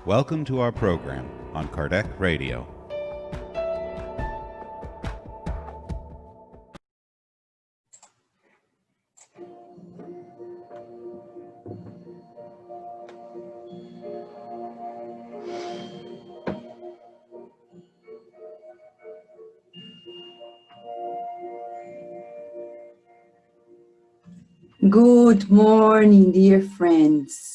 Welcome to our program on Kardec Radio. Good morning, dear friends.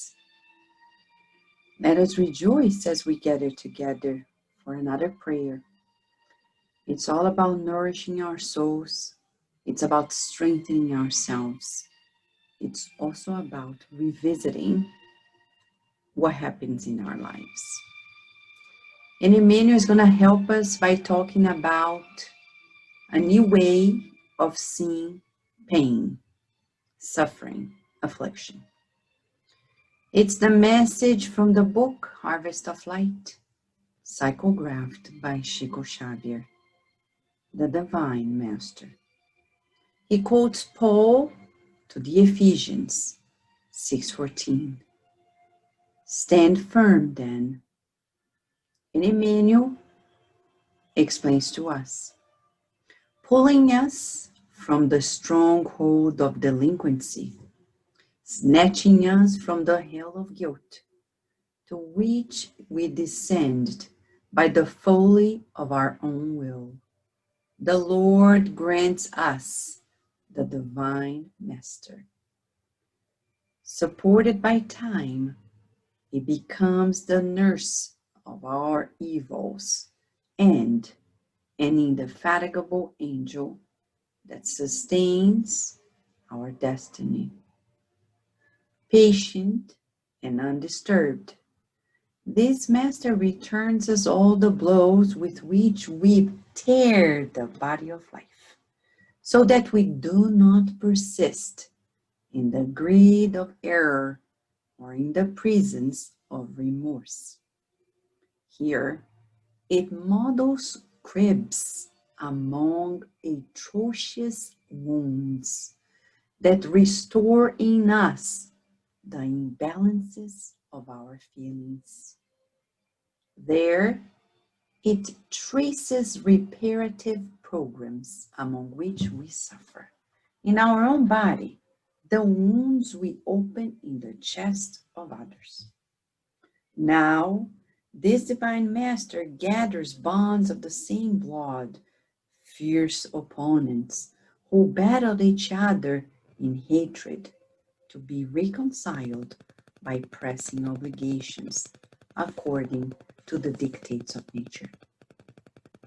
Let us rejoice as we gather together for another prayer. It's all about nourishing our souls. It's about strengthening ourselves. It's also about revisiting what happens in our lives. And Emmanuel is going to help us by talking about a new way of seeing pain, suffering, affliction. It's the message from the book Harvest of Light, psychographed by Chico Xavier, the Divine Master. He quotes Paul to the Ephesians 6:14. Stand firm then. And Emmanuel explains to us, pulling us from the stronghold of delinquency, snatching us from the hell of guilt, to which we descend by the folly of our own will. The Lord grants us the Divine Master. Supported by time, he becomes the nurse of our evils and an indefatigable angel that sustains our destiny. Patient and undisturbed, this Master returns us all the blows with which we tear the body of life, so that we do not persist in the greed of error or in the prisons of remorse. Here, it models cribs among atrocious wounds that restore in us the imbalances of our feelings. There, it traces reparative programs among which we suffer. In our own body, the wounds we open in the chest of others. Now, this Divine Master gathers bonds of the same blood, fierce opponents who battled each other in hatred to be reconciled by pressing obligations according to the dictates of nature.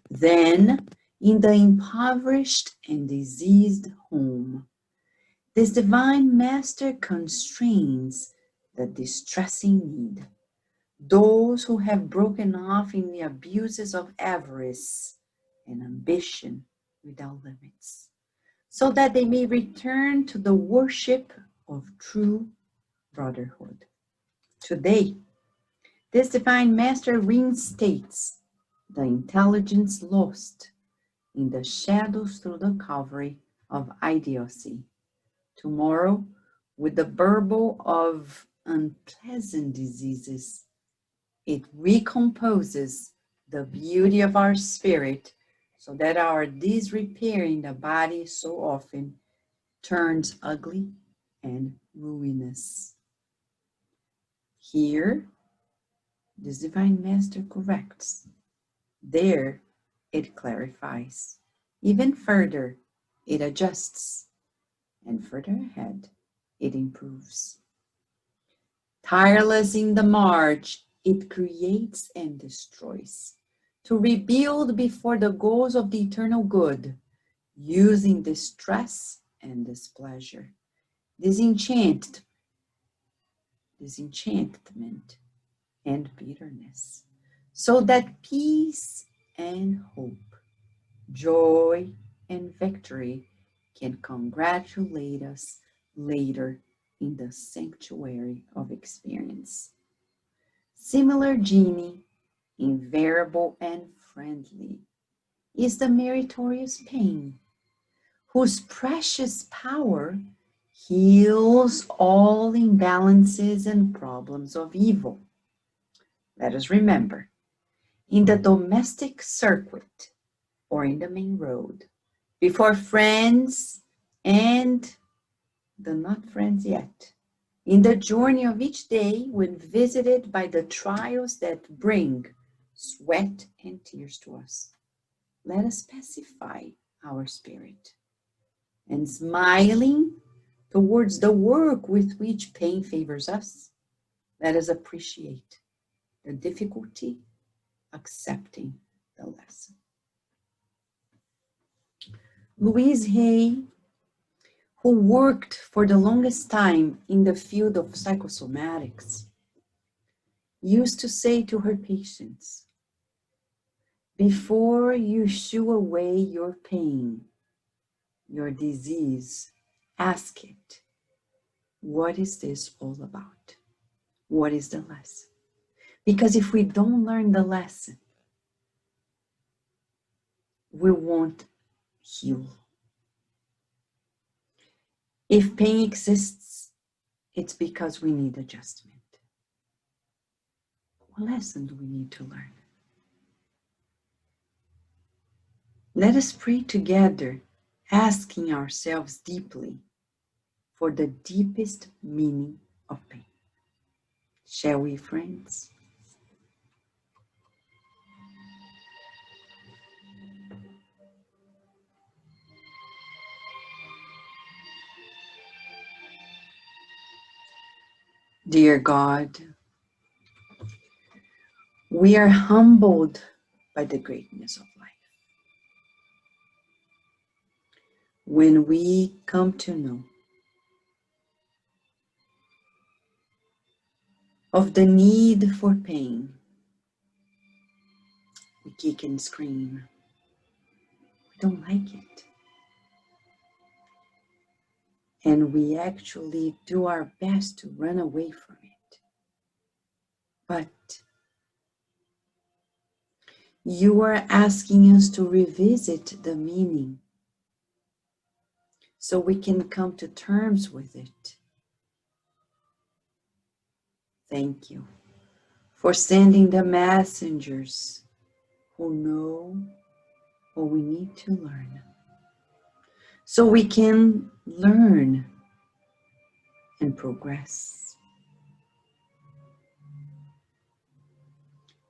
Then, in the impoverished and diseased home, this Divine Master constrains the distressing need, those who have broken off in the abuses of avarice and ambition without limits, so that they may return to the worship of true brotherhood. Today, this Divine Master reinstates the intelligence lost in the shadows through the Calvary of idiocy. Tomorrow, with the burble of unpleasant diseases, it recomposes the beauty of our spirit so that our disrepair in the body so often turns ugly and ruinous. Here, this Divine Master corrects. There, it clarifies. Even further, it adjusts. And further ahead, it improves. Tireless in the march, it creates and destroys, to rebuild before the goals of the eternal good, using distress and displeasure, disenchantment and bitterness, so that peace and hope, joy and victory can congratulate us later in the sanctuary of experience. Similar genie, invariable and friendly, is the meritorious pain, whose precious power heals all imbalances and problems of evil. Let us remember, in the domestic circuit or in the main road, before friends and the not friends yet, in the journey of each day when visited by the trials that bring sweat and tears to us, let us pacify our spirit and smiling towards the work with which pain favors us, let us appreciate the difficulty accepting the lesson. Louise Hay, who worked for the longest time in the field of psychosomatics, used to say to her patients, before you shoo away your pain, your disease, ask it, what is this all about? What is the lesson? Because if we don't learn the lesson, we won't heal. If pain exists, it's because we need adjustment. What lesson do we need to learn? Let us pray together, asking ourselves deeply for the deepest meaning of pain. Shall we, friends? Dear God, we are humbled by the greatness of life. When we come to know of the need for pain, we kick and scream. We don't like it. And we actually do our best to run away from it. But you are asking us to revisit the meaning so we can come to terms with it. Thank you for sending the messengers who know what we need to learn, so we can learn and progress.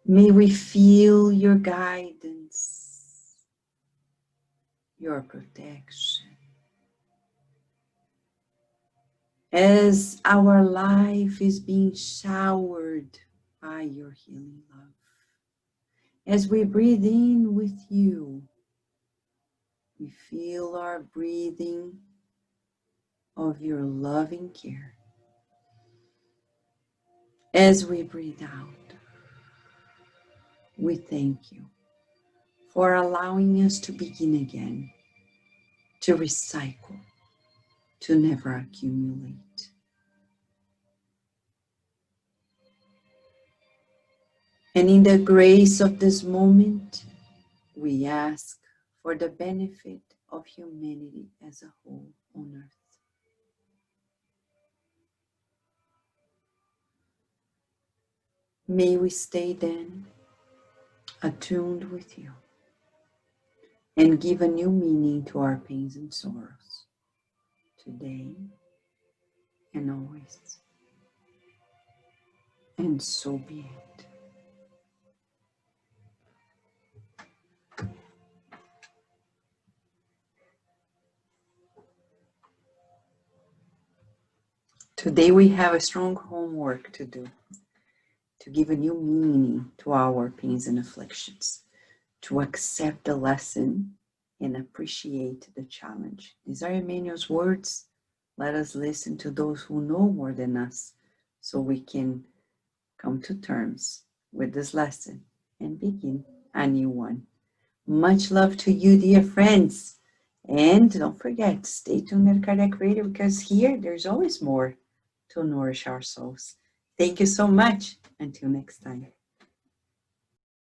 May we feel your guidance, your protection, as our life is being showered by your healing love. As we breathe in with you, we feel our breathing of your loving care. As we breathe out, we thank you for allowing us to begin again, to recycle, to never accumulate. And in the grace of this moment, we ask for the benefit of humanity as a whole on earth. May we stay then attuned with you and give a new meaning to our pains and sorrows today and always. And so be it. Today we have a strong homework to do, to give a new meaning to our pains and afflictions, to accept the lesson and appreciate the challenge. These are Emmanuel's words. Let us listen to those who know more than us so we can come to terms with this lesson and begin a new one. Much love to you, dear friends. And don't forget, stay tuned at Kardec Radio, because here there's always more to nourish our souls. Thank you so much. Until next time.